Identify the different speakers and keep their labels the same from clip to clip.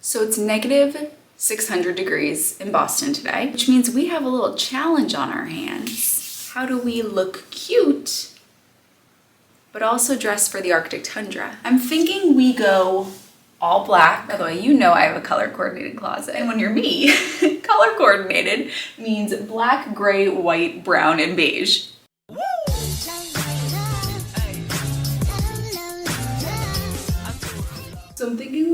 Speaker 1: So it's negative 600 degrees in Boston today, which means we have a little challenge on our hands. How do we look cute, but also dress for the Arctic tundra? I'm thinking we go all black. By the way, you know I have a color coordinated closet. And when you're me, color coordinated means black, gray, white, brown, and beige. So I'm thinking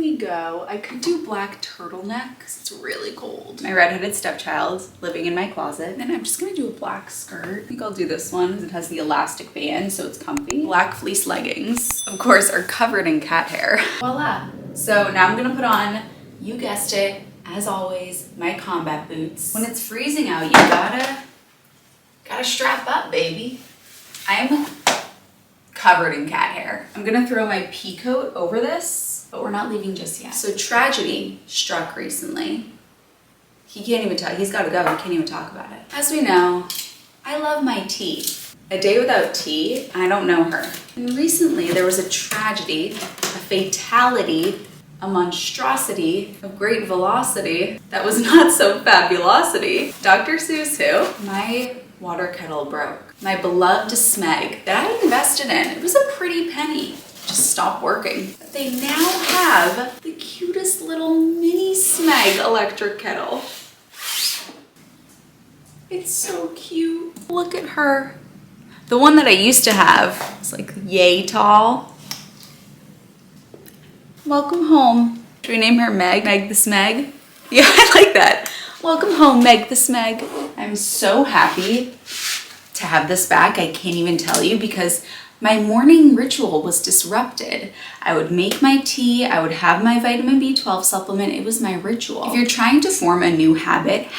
Speaker 1: I could do black turtleneck because it's really cold. My redheaded stepchild living in my closet. Then I'm just gonna do a black skirt. I think I'll do this one. It has the elastic band, so it's comfy. Black fleece leggings, of course, are covered in cat hair. Voila. So now I'm gonna put on, you guessed it, as always, my combat boots. When it's freezing out, you gotta strap up, baby. I'm covered in cat hair. I'm gonna throw my pea coat over this, but we're not leaving just yet. So tragedy struck recently. He can't even talk, he's gotta go, he can't even talk about it. As we know, I love my tea. A day without tea, I don't know her. And recently there was a tragedy, a fatality, a monstrosity of great velocity that was not so fabulosity. Dr. Seuss who? My water kettle broke. My beloved Smeg that I invested in. It was a pretty penny. Just stopped working. They now have the cutest little mini Smeg electric kettle. It's so cute. Look at her. The one that I used to have was like yay tall. Welcome home. Should we name her Meg? Meg the Smeg? Yeah, I like that. Welcome home, Meg the Smeg. I'm so happy to have this back. I can't even tell you because my morning ritual was disrupted. I would make my tea, I would have my vitamin B12 supplement. It was my ritual. If you're trying to form a new habit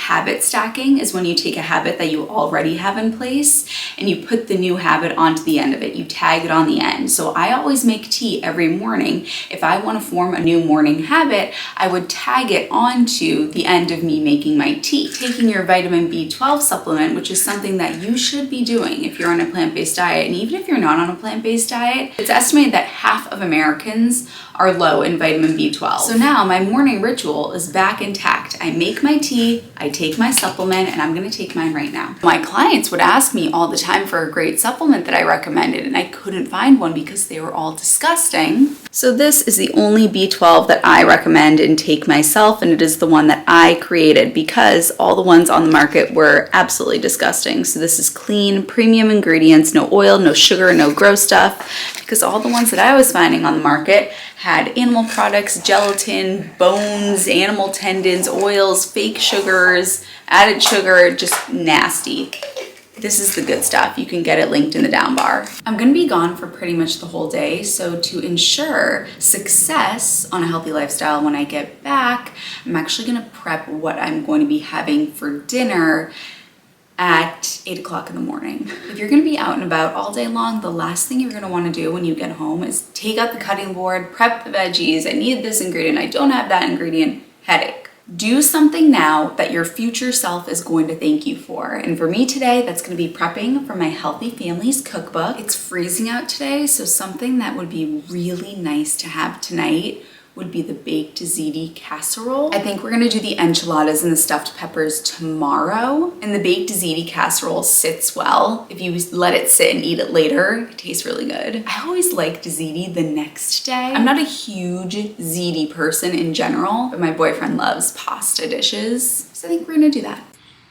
Speaker 1: stacking is when you take a habit that you already have in place and you put the new habit onto the end of it. You tag it on the end. So I always make tea every morning. If I want to form a new morning habit, I would tag it onto the end of me making my tea. Taking your vitamin B12 supplement, which is something that you should be doing if you're on a plant-based diet, and even if you're not on a plant-based diet, it's estimated that half of Americans are low in vitamin B12. So now my morning ritual is back intact. I make my tea, I take my supplement, and I'm gonna take mine right now. My clients would ask me all the time for a great supplement that I recommended, and I couldn't find one because they were all disgusting. So this is the only B12 that I recommend and take myself, and it is the one that I created because all the ones on the market were absolutely disgusting. So this is clean, premium ingredients, no oil, no sugar, no gross stuff, because all the ones that I was finding on the market had animal products, gelatin, bones, animal tendons, oils, fake sugars, added sugar, just nasty. This is the good stuff. You can get it linked in the down bar. I'm gonna be gone for pretty much the whole day, so to ensure success on a healthy lifestyle when I get back, I'm actually gonna prep what I'm going to be having for dinner at 8 o'clock in the morning. If you're gonna be out and about all day long, the last thing you're gonna wanna do when you get home is take out the cutting board, prep the veggies, I need this ingredient, I don't have that ingredient, headache. Do something now that your future self is going to thank you for. And for me today, that's gonna be prepping for my Healthy Families cookbook. It's freezing out today, so something that would be really nice to have tonight would be the baked ziti casserole. I think we're gonna do the enchiladas and the stuffed peppers tomorrow. And the baked ziti casserole sits well. If you let it sit and eat it later, it tastes really good. I always liked ziti the next day. I'm not a huge ziti person in general, but my boyfriend loves pasta dishes. So I think we're gonna do that.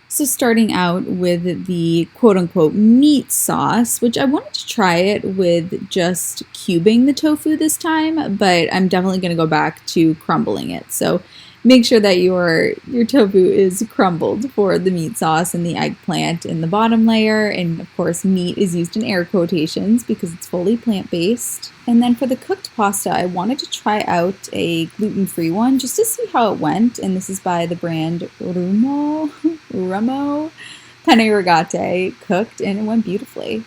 Speaker 2: So starting out with the quote-unquote meat sauce, which I wanted to try it with just cubing the tofu this time, but I'm definitely going to go back to crumbling it. So make sure that your tofu is crumbled for the meat sauce and the eggplant in the bottom layer. And of course, meat is used in air quotations because it's fully plant-based. And then for the cooked pasta, I wanted to try out a gluten-free one just to see how it went. And this is by the brand Remo Penne Rigate, cooked, and it went beautifully.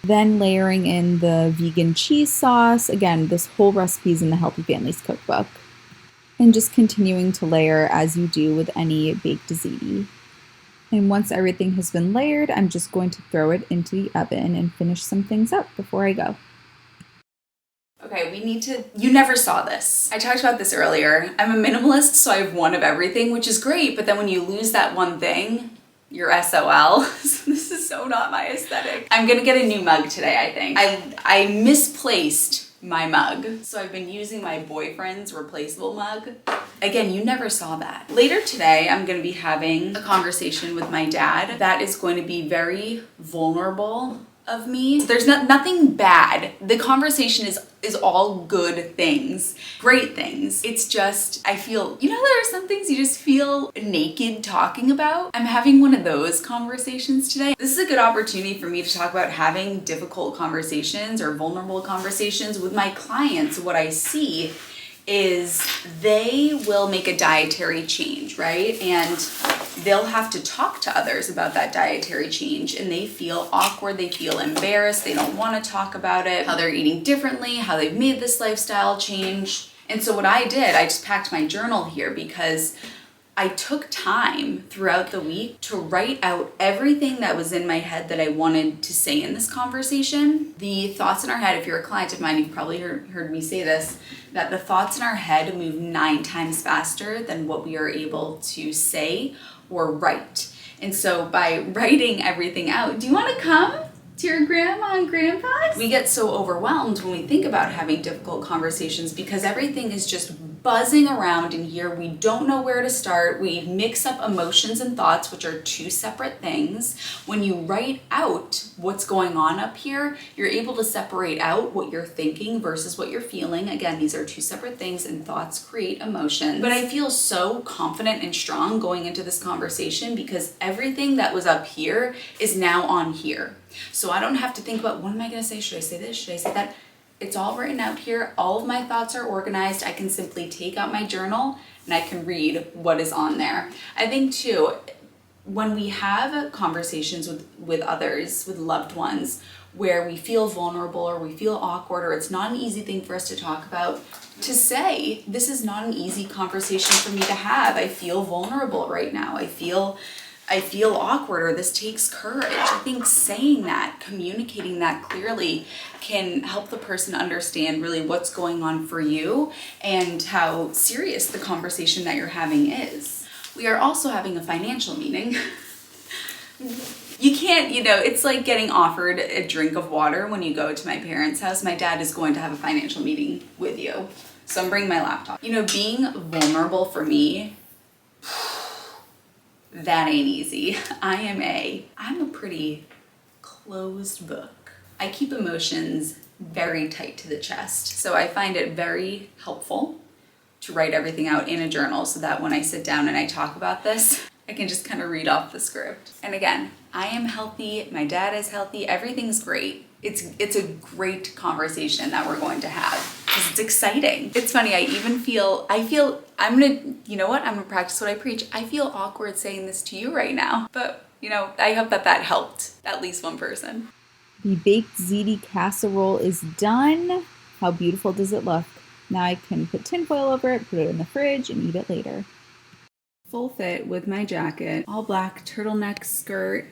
Speaker 2: Then layering in the vegan cheese sauce. Again, this whole recipe is in the Healthy Families cookbook. And just continuing to layer as you do with any baked ziti. And once everything has been layered, I'm just going to throw it into the oven and finish some things up before I go.
Speaker 1: Okay, you never saw this. I talked about this earlier. I'm a minimalist, so I have one of everything, which is great, but then when you lose that one thing, you're SOL. This is so not my aesthetic. I'm gonna get a new mug today, I think. I misplaced my mug, so I've been using my boyfriend's replaceable mug. Again, you never saw that. Later today, I'm gonna be having a conversation with my dad that is going to be very vulnerable of me. There's nothing bad. The conversation is all good things, great things. It's just, I feel, there are some things you just feel naked talking about. I'm having one of those conversations today. This is a good opportunity for me to talk about having difficult conversations or vulnerable conversations with my clients. What I see is they will make a dietary change, right? And they'll have to talk to others about that dietary change, and they feel awkward, they feel embarrassed, they don't want to talk about it, how they're eating differently, how they've made this lifestyle change. And so what I did, I just packed my journal here because I took time throughout the week to write out everything that was in my head that I wanted to say in this conversation. The thoughts in our head, if you're a client of mine, you've probably heard me say this, that the thoughts in our head move 9 times faster than what we are able to say or write. And so by writing everything out, do you want to come to your grandma and grandpa's? We get so overwhelmed when we think about having difficult conversations because everything is just buzzing around in here. We don't know where to start. We mix up emotions and thoughts, which are 2 separate things. When you write out what's going on up here, you're able to separate out what you're thinking versus what you're feeling. Again, these are 2 separate things, and thoughts create emotions. But I feel so confident and strong going into this conversation because everything that was up here is now on here. So I don't have to think about, what am I going to say? Should I say this? Should I say that? It's all written out here. All of my thoughts are organized. I can simply take out my journal and I can read what is on there. I think too, when we have conversations with others, with loved ones, where we feel vulnerable or we feel awkward or it's not an easy thing for us to talk about, to say, this is not an easy conversation for me to have. I feel vulnerable right now. I feel awkward, or this takes courage. I think saying that, communicating that clearly can help the person understand really what's going on for you and how serious the conversation that you're having is. We are also having a financial meeting. You can't, it's like getting offered a drink of water when you go to my parents' house. My dad is going to have a financial meeting with you. So I'm bringing my laptop. Being vulnerable for me, that ain't easy. I'm a pretty closed book. I keep emotions very tight to the chest. So I find it very helpful to write everything out in a journal so that when I sit down and I talk about this, I can just kind of read off the script. And again, I am healthy, my dad is healthy, everything's great. It's a great conversation that we're going to have because it's exciting. It's funny, I'm gonna practice what I preach. I feel awkward saying this to you right now, but I hope that helped at least one person.
Speaker 2: The baked ziti casserole is done. How beautiful does it look? Now I can put tinfoil over it, put it in the fridge, and eat it later.
Speaker 1: Full fit with my jacket, all black turtleneck skirt,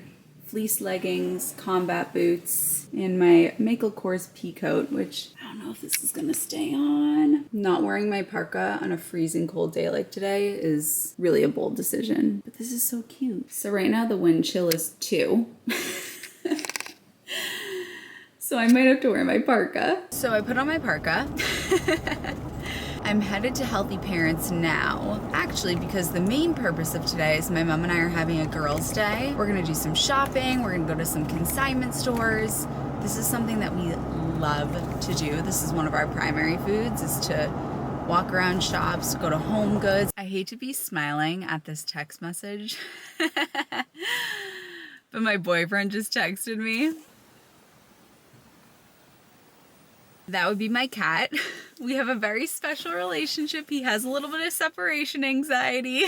Speaker 1: fleece leggings, combat boots, and my Michael Kors pea coat, which I don't know if this is gonna stay on. Not wearing my parka on a freezing cold day like today is really a bold decision, but this is so cute. So right now the wind chill is 2. So I might have to wear my parka. So I put on my parka. I'm headed to Healthy Parents now, actually because the main purpose of today is my mom and I are having a girls' day. We're gonna do some shopping, we're gonna go to some consignment stores. This is something that we love to do. This is one of our primary foods, is to walk around shops, go to Home Goods. I hate to be smiling at this text message, but my boyfriend just texted me. That would be my cat. We have a very special relationship. He has a little bit of separation anxiety.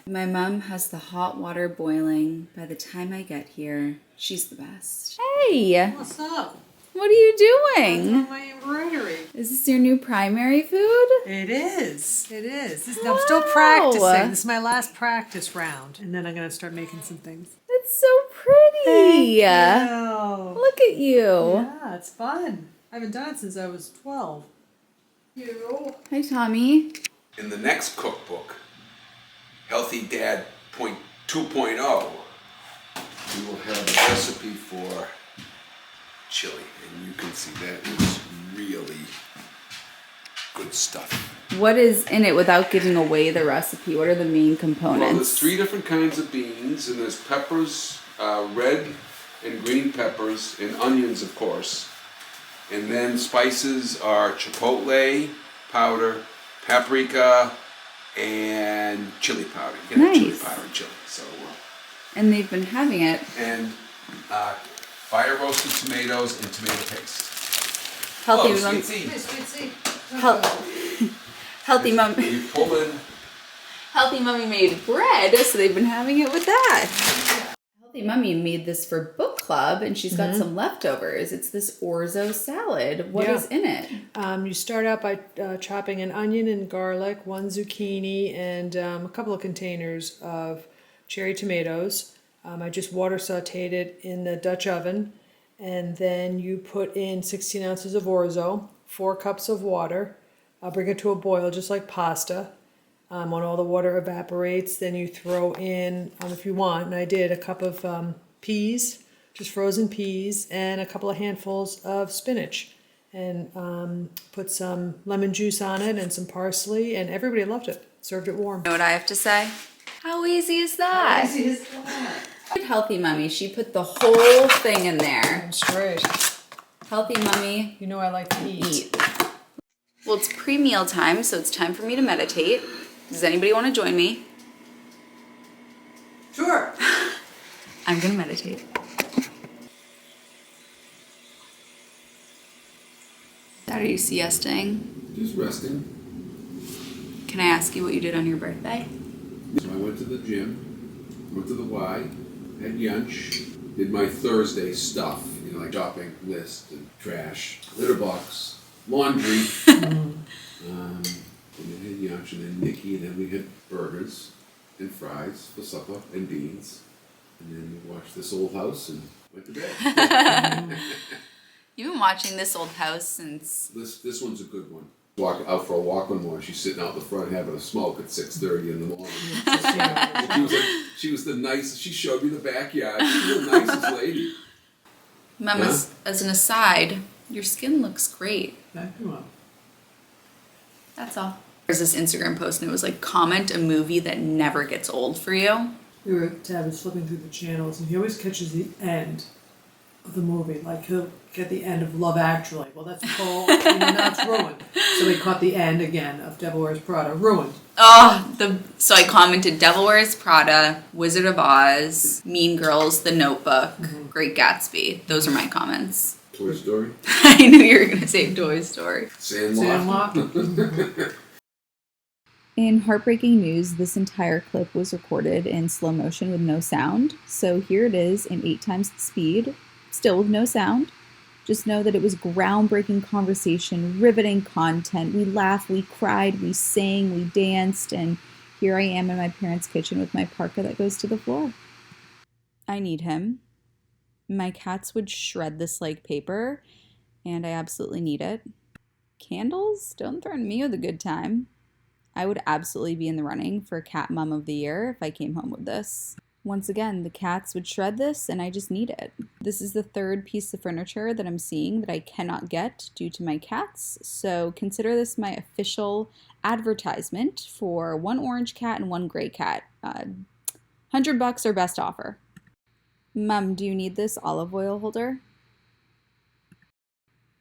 Speaker 1: My mom has the hot water boiling. By the time I get here, she's the best. Hey!
Speaker 3: What's up?
Speaker 1: What are you doing?
Speaker 3: That's my embroidery.
Speaker 1: Is this your new primary food?
Speaker 3: It is. It is.
Speaker 1: Wow.
Speaker 3: I'm still practicing. This is my last practice round. And then I'm going to start making some things.
Speaker 1: It's so pretty.
Speaker 3: Thank you.
Speaker 1: Look at you.
Speaker 3: Yeah, it's fun. I haven't done it since I was 12.
Speaker 1: Hi, Tommy.
Speaker 4: In the next cookbook, Healthy Dad 2.0, we will have a recipe for chili. And you can see that is really good stuff.
Speaker 1: What is in it without giving away the recipe? What are the main components?
Speaker 4: Well, there's 3 different kinds of beans, and there's peppers, red and green peppers, and onions, of course. And then spices are chipotle powder, paprika, and chili powder. You can have chili
Speaker 1: Nice.
Speaker 4: powder and chili. So,
Speaker 1: And they've been having it.
Speaker 4: and fire roasted tomatoes and tomato paste.
Speaker 1: Healthy
Speaker 4: Oh,
Speaker 1: mom.
Speaker 4: sweet tea.
Speaker 1: Healthy mom.
Speaker 4: You pull in.
Speaker 1: Healthy Mummy made bread, so they've been having it with that. Healthy Mummy made this for book club, and she's got some leftovers. It's this orzo salad. What is in it?
Speaker 3: You start out by chopping an onion and garlic, 1 zucchini, and a couple of containers of cherry tomatoes. I just water sauteed it in the Dutch oven. And then you put in 16 ounces of orzo, 4 cups of water. Bring it to a boil just like pasta. When all the water evaporates, then you throw in, if you want, and I did, a cup of peas, just frozen peas, and a couple of handfuls of spinach. And put some lemon juice on it and some parsley, and everybody loved it. Served it warm.
Speaker 1: You know what I have to say? How easy is that?
Speaker 3: How easy is that?
Speaker 1: Healthy Mummy, she put the whole thing in there.
Speaker 3: I'm straight.
Speaker 1: Healthy Mummy,
Speaker 3: You know I like to eat.
Speaker 1: Well, it's pre-meal time, so it's time for me to meditate. Does anybody want to join me?
Speaker 3: Sure.
Speaker 1: I'm gonna meditate. Dad, are you siesting?
Speaker 4: Just resting.
Speaker 1: Can I ask you what you did on your birthday?
Speaker 4: So I went to the gym, went to the Y, had lunch, did my Thursday stuff, like shopping list and trash, litter box, laundry. And then had lunch, and then Nikki, and then we had burgers and fries for supper and beans. And then we watched This Old House and went to bed.
Speaker 1: You've been watching This Old House since...
Speaker 4: This one's a good one. Walk out for a walk one morning. She's sitting out in the front having a smoke at 6:30 in the morning. She was the nicest. She showed me the backyard. She was the nicest lady.
Speaker 1: Mama, as an aside, your skin looks great.
Speaker 3: Thank you, Mom.
Speaker 1: That's all. There's this Instagram post and it was like, comment a movie that never gets old for you.
Speaker 3: Tab is flipping through the channels, and he always catches the end of the movie. Like, he'll get the end of Love Actually. Well, that's full, now it's ruined. So he caught the end again of Devil Wears Prada. Ruined.
Speaker 1: So I commented Devil Wears Prada, Wizard of Oz, Mean Girls, The Notebook, Great Gatsby. Those are my comments.
Speaker 4: Toy Story.
Speaker 1: I knew you were going to say Toy Story.
Speaker 4: Sandlot.
Speaker 2: In heartbreaking news, this entire clip was recorded in slow motion with no sound. So here it is in 8 times the speed, still with no sound. Just know that it was groundbreaking conversation, riveting content. We laughed, we cried, we sang, we danced, and here I am in my parents' kitchen with my parka that goes to the floor. I need him. My cats would shred this like paper, and I absolutely need it. Candles? Don't threaten me with a good time. I would absolutely be in the running for Cat Mom of the Year if I came home with this. Once again, the cats would shred this and I just need it. This is the 3rd piece of furniture that I'm seeing that I cannot get due to my cats, so consider this my official advertisement for 1 orange cat and 1 gray cat. $100 or best offer. Mom, do you need this olive oil holder?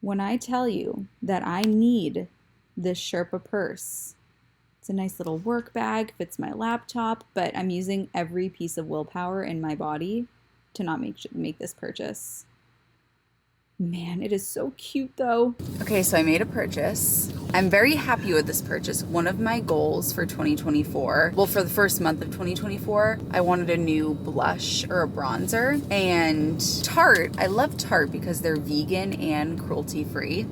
Speaker 2: When I tell you that I need this Sherpa purse, it's a nice little work bag, fits my laptop, but I'm using every piece of willpower in my body to not make this purchase. Man, it is so cute though.
Speaker 1: Okay, so I made a purchase. I'm very happy with this purchase. One of my goals for 2024, well, for the first month of 2024, I wanted a new blush or a bronzer. And Tarte, I love Tarte because they're vegan and cruelty-free.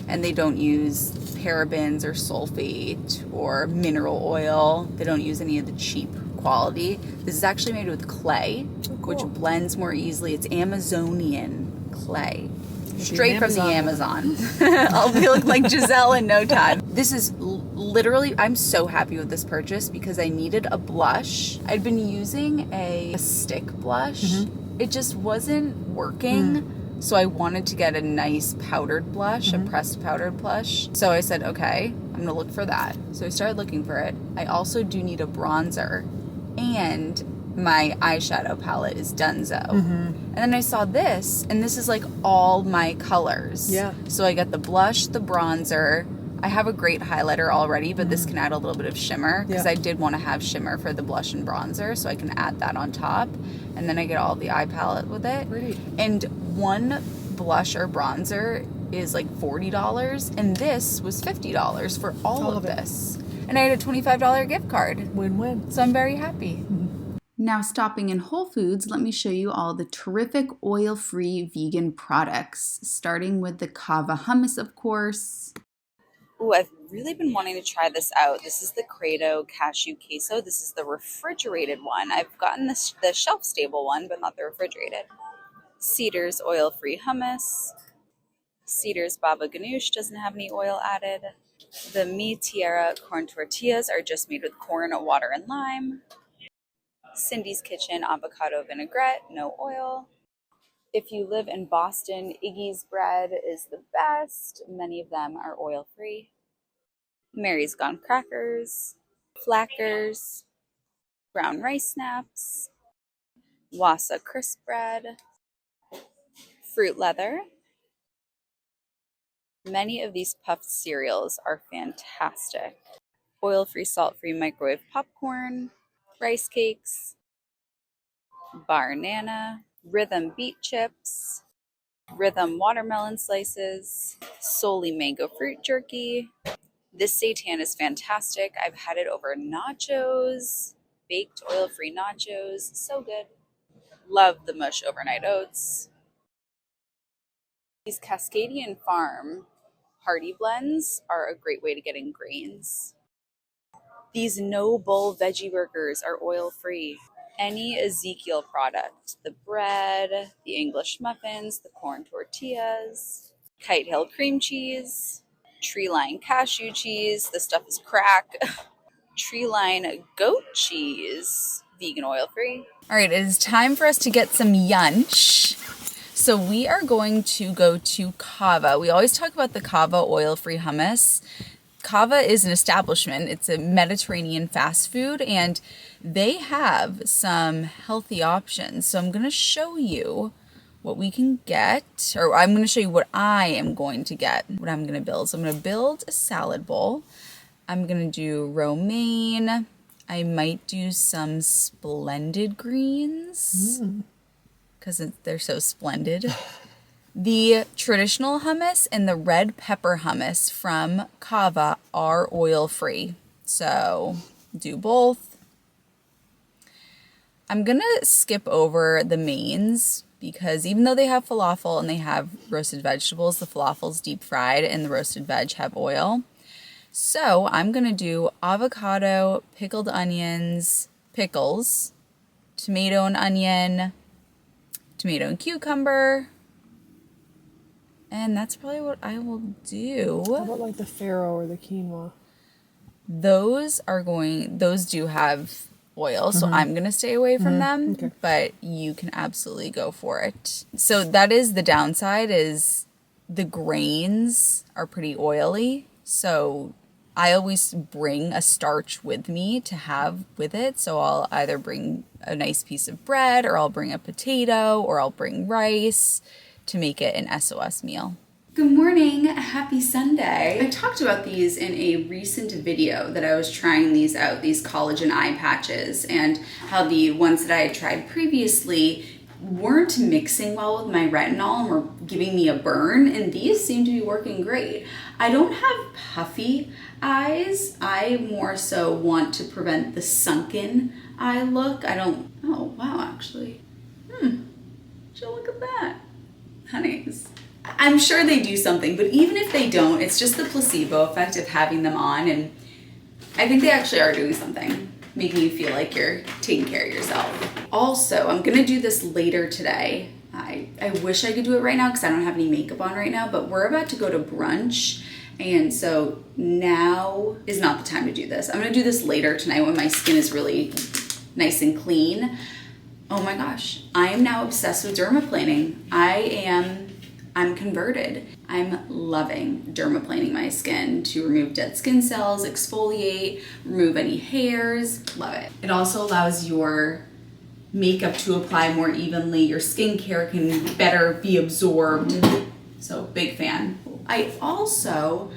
Speaker 1: And they don't use parabens or sulfate or mineral oil. They don't use any of the cheap quality. This is actually made with clay, which blends more easily. It's Amazonian clay. Straight from the Amazon. I'll be looking like Giselle in no time. This is literally, I'm so happy with this purchase because I needed a blush. I'd been using a stick blush. It just wasn't working. So I wanted to get a nice powdered blush, a pressed powdered blush. So I said, okay, I'm gonna look for that. So I started looking for it. I also do need a bronzer, and my eyeshadow palette is Dunzo. And then I saw this, and this is like all my colors.
Speaker 3: Yeah.
Speaker 1: So I got the blush, the bronzer. I have a great highlighter already, but this can add a little bit of shimmer because I did want to have shimmer for the blush and bronzer, so I can add that on top. And then I get all the eye palette with it.
Speaker 3: Pretty.
Speaker 1: And one blush or bronzer is like $40, and this was $50 for all of this. And I had a $25 gift card.
Speaker 3: Win-win.
Speaker 1: So I'm very happy.
Speaker 2: Now, stopping in Whole Foods, let me show you all the terrific oil-free vegan products, starting with the Kava hummus, of course.
Speaker 1: Ooh, I've really been wanting to try this out. This is the Credo Cashew Queso. This is the refrigerated one. I've gotten the shelf-stable one, but not the refrigerated. Cedar's oil-free hummus. Cedar's Baba Ganoush doesn't have any oil added. The Mi Tierra corn tortillas are just made with corn, water, and lime. Cindy's Kitchen avocado vinaigrette, no oil. If you live in Boston, Iggy's bread is the best. Many of them are oil-free. Mary's Gone crackers, Flackers, brown rice snaps, Wassa crisp bread, Fruit leather. Many of these puffed cereals are fantastic. Oil-free, salt-free microwave popcorn, rice cakes, Bar Nana, Rhythm beet chips, Rhythm watermelon slices, Solely mango fruit jerky. This seitan is fantastic. I've had it over nachos, baked oil-free nachos, so good. Love the mush overnight oats. These Cascadian Farm Hearty Blends are a great way to get in grains. These No Bull veggie burgers are oil-free. Any Ezekiel product, the bread, the English muffins, the corn tortillas, Kite Hill cream cheese, Treeline cashew cheese, this stuff is crack, Treeline goat cheese, vegan oil-free. All right, it is time for us to get some lunch. So we are going to go to Kava. We always talk about the Kava oil-free hummus. Kava is an establishment. It's a Mediterranean fast food, and they have some healthy options. So I'm going to show you what we can get, or I'm going to show you what I am going to get, what I'm going to build. So I'm going to build a salad bowl. I'm going to do romaine. I might do some splendid greens because they're so splendid. The traditional hummus and the red pepper hummus from Kava are oil-free. So do both. I'm going to skip over the mains because even though they have falafel and they have roasted vegetables, the falafel's deep fried and the roasted veg have oil. So I'm going to do avocado, pickled onions, pickles, tomato and onion, tomato and cucumber. And that's probably what I will do.
Speaker 3: How about like the farro or the quinoa?
Speaker 1: Those do have oil, so I'm going to stay away from them, but you can absolutely go for it. So that is the downside, is the grains are pretty oily. So I always bring a starch with me to have with it. So I'll either bring a nice piece of bread, or I'll bring a potato, or I'll bring rice to make it an SOS meal.
Speaker 2: Good morning, happy Sunday. I talked about these in a recent video that I was trying these out, these collagen eye patches, and how the ones that I had tried previously weren't mixing well with my retinol and were giving me a burn, and these seem to be working great. I don't have puffy eyes. I more so want to prevent the sunken eye look. Oh wow, actually. So look at that. Honeys. I'm sure they do something, but even if they don't, it's just the placebo effect of having them on, and I think they actually are doing something, making you feel like you're taking care of yourself. Also, I'm gonna do this later today.
Speaker 1: I wish I could do it right now because I don't have any makeup on right now, but we're about to go to brunch. And so now is not the time to do this. I'm gonna do this later tonight when my skin is really nice and clean. Oh my gosh, I am now obsessed with dermaplaning. I'm converted. I'm loving dermaplaning my skin to remove dead skin cells, exfoliate, remove any hairs, love it. It also allows your makeup to apply more evenly. Your skincare can better be absorbed. So big fan. I also,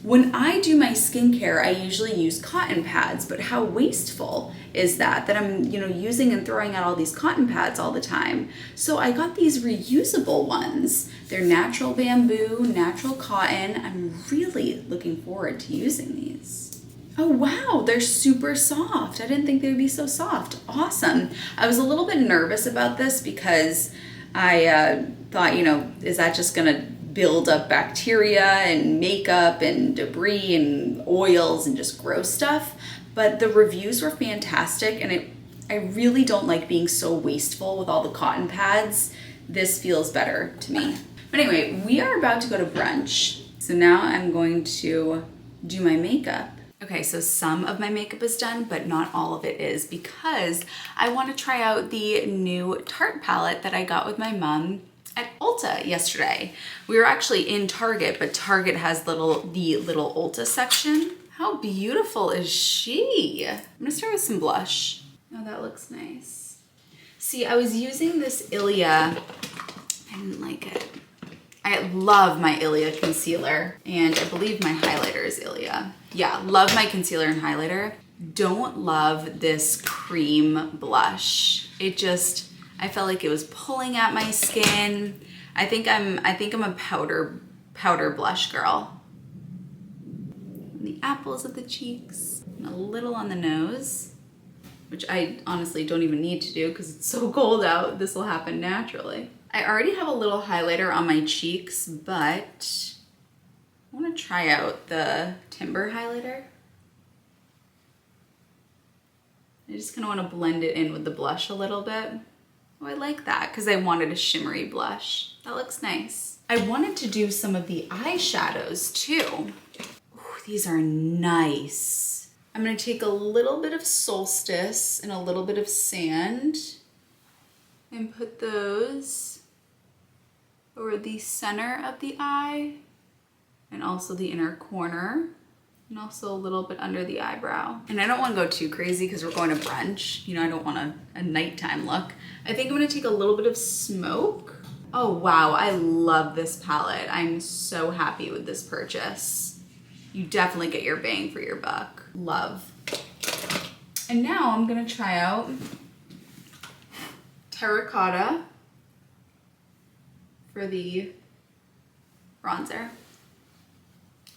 Speaker 1: when I do my skincare, I usually use cotton pads, but how wasteful is that I'm, using and throwing out all these cotton pads all the time. So I got these reusable ones. They're natural bamboo, natural cotton. I'm really looking forward to using these. Oh wow, they're super soft. I didn't think they would be so soft. Awesome. I was a little bit nervous about this because I thought, is that just gonna build up bacteria and makeup and debris and oils and just gross stuff? But the reviews were fantastic, and I really don't like being so wasteful with all the cotton pads. This feels better to me. But anyway, we are about to go to brunch. So now I'm going to do my makeup. Okay, so some of my makeup is done, but not all of it is, because I want to try out the new Tarte palette that I got with my mom at Ulta yesterday. We were actually in Target, but Target has the little Ulta section. How beautiful is she? I'm gonna start with some blush. Oh, that looks nice. See, I was using this Ilia. I didn't like it. I love my Ilia concealer, and I believe my highlighter is Ilia. Yeah, love my concealer and highlighter. Don't love this cream blush. I felt like it was pulling at my skin. I think I'm a powder blush girl. The apples of the cheeks, and a little on the nose, which I honestly don't even need to do because it's so cold out. This will happen naturally. I already have a little highlighter on my cheeks, but I want to try out the Timber highlighter. I just kind of want to blend it in with the blush a little bit. Oh, I like that because I wanted a shimmery blush. That looks nice. I wanted to do some of the eyeshadows too. Ooh, these are nice. I'm gonna take a little bit of Solstice and a little bit of Sand and put those over the center of the eye and also the inner corner, and also a little bit under the eyebrow. And I don't want to go too crazy because we're going to brunch. I don't want a nighttime look. I think I'm going to take a little bit of Smoke. Oh wow, I love this palette. I'm so happy with this purchase. You definitely get your bang for your buck. Love. And now I'm going to try out Terracotta for the bronzer.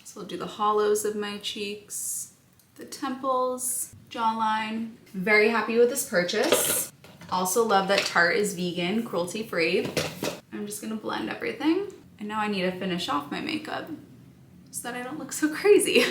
Speaker 1: So we'll do the hollows of my cheeks, the temples, jawline. Very happy with this purchase. Also love that Tarte is vegan, cruelty-free. I'm just gonna blend everything. And now I need to finish off my makeup so that I don't look so crazy.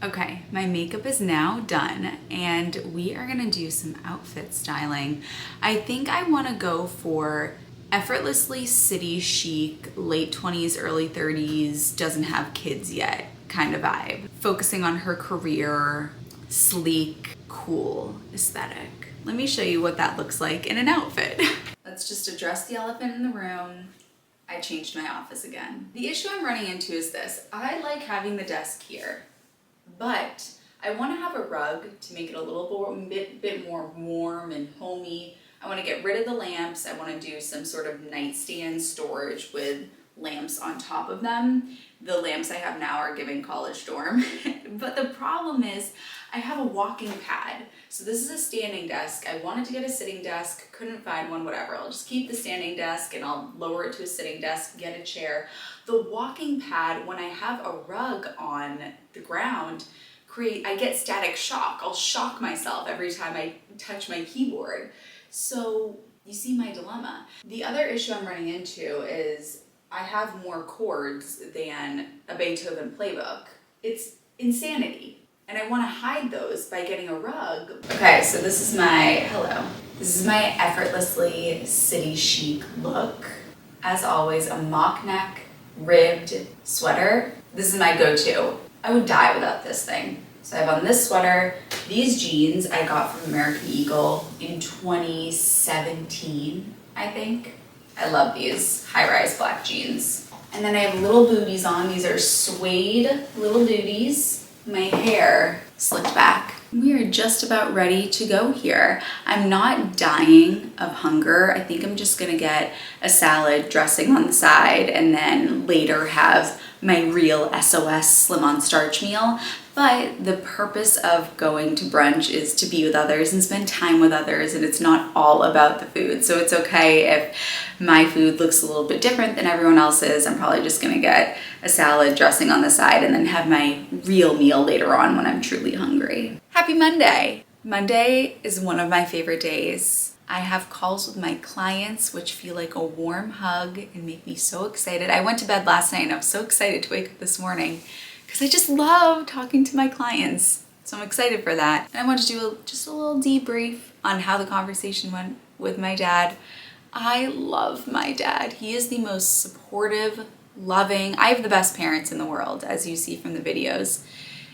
Speaker 1: Okay, my makeup is now done and we are gonna do some outfit styling. I think I wanna go for effortlessly city chic, late 20s, early 30s, doesn't have kids yet kind of vibe. Focusing on her career, sleek, cool aesthetic. Let me show you what that looks like in an outfit. Let's just address the elephant in the room. I changed my office again. The issue I'm running into is this. I like having the desk here, but I want to have a rug to make it a little bit more warm and homey. I want to get rid of the lamps. I want to do some sort of nightstand storage with lamps on top of them. The lamps I have now are giving college dorm. But the problem is I have a walking pad. So this is a standing desk. I wanted to get a sitting desk, couldn't find one, whatever. I'll just keep the standing desk and I'll lower it to a sitting desk, get a chair. The walking pad, when I have a rug on the ground, I get static shock. I'll shock myself every time I touch my keyboard. So you see my dilemma. The other issue I'm running into is I have more chords than a Beethoven playbook. It's insanity. And I want to hide those by getting a rug. Okay, so this is my, This is my effortlessly city chic look. As always, a mock neck, ribbed sweater. This is my go-to. I would die without this thing. So I have on this sweater, these jeans I got from American Eagle in 2017, I think. I love these high-rise black jeans. And then I have little booties on. These are suede little booties. My hair slicked back. We are just about ready to go here. I'm not dying of hunger. I think I'm just gonna get a salad dressing on the side and then later have my real SOS Slim on Starch meal. But the purpose of going to brunch is to be with others and spend time with others, and it's not all about the food. So it's okay if my food looks a little bit different than everyone else's. I'm probably just gonna get a salad dressing on the side and then have my real meal later on when I'm truly hungry. Happy Monday! Monday is one of my favorite days. I have calls with my clients, which feel like a warm hug and make me so excited. I went to bed last night and I was so excited to wake up this morning because I just love talking to my clients. So I'm excited for that. And I want to do just a little debrief on how the conversation went with my dad. I love my dad. He is the most supportive, loving. I have the best parents in the world, as you see from the videos.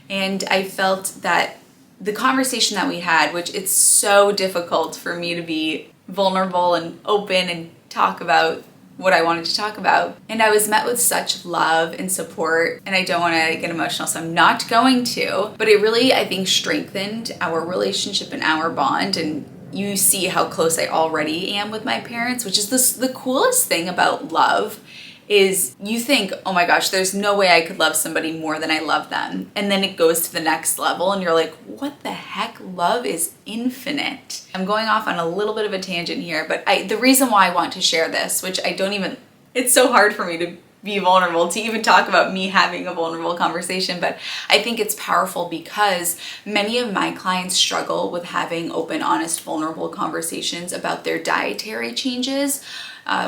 Speaker 1: And I felt that the conversation that we had, which it's so difficult for me to be vulnerable and open and talk about what I wanted to talk about. And I was met with such love and support, and I don't want to get emotional, so I'm not going to, but it really, I think, strengthened our relationship and our bond. And you see how close I already am with my parents, which is the coolest thing about love is you think, oh my gosh, there's no way I could love somebody more than I love them. And then it goes to the next level and you're like, what the heck? Love is infinite. I'm going off on a little bit of a tangent here, but the reason why I want to share this, which it's so hard for me to be vulnerable, to even talk about me having a vulnerable conversation, but I think it's powerful because many of my clients struggle with having open, honest, vulnerable conversations about their dietary changes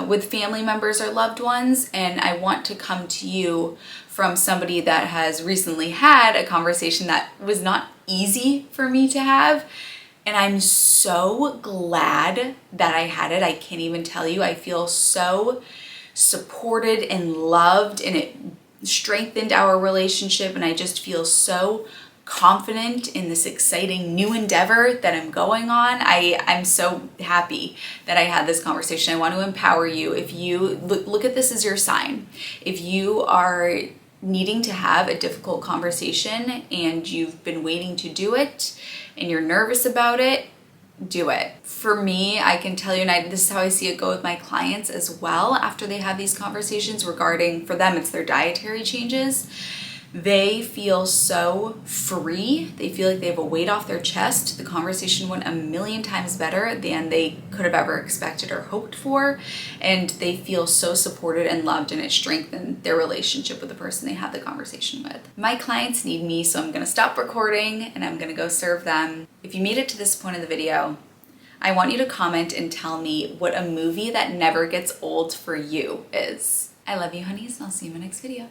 Speaker 1: with family members or loved ones. And I want to come to you from somebody that has recently had a conversation that was not easy for me to have. And I'm so glad that I had it. I can't even tell you. I feel so supported and loved, and it strengthened our relationship. And I just feel so confident in this exciting new endeavor that I'm going on. I'm so happy that I had this conversation. I want to empower you. If you look at this as your sign, if you are needing to have a difficult conversation and you've been waiting to do it and you're nervous about it, do it. For me, I can tell you, and this is how I see it go with my clients as well after they have these conversations regarding, for them, it's their dietary changes. They feel so free. They feel like they have a weight off their chest. The conversation went a million times better than they could have ever expected or hoped for. And they feel so supported and loved, and it strengthened their relationship with the person they had the conversation with. My clients need me, so I'm gonna stop recording and I'm gonna go serve them. If you made it to this point in the video, I want you to comment and tell me what a movie that never gets old for you is. I love you, honeys, and I'll see you in my next video.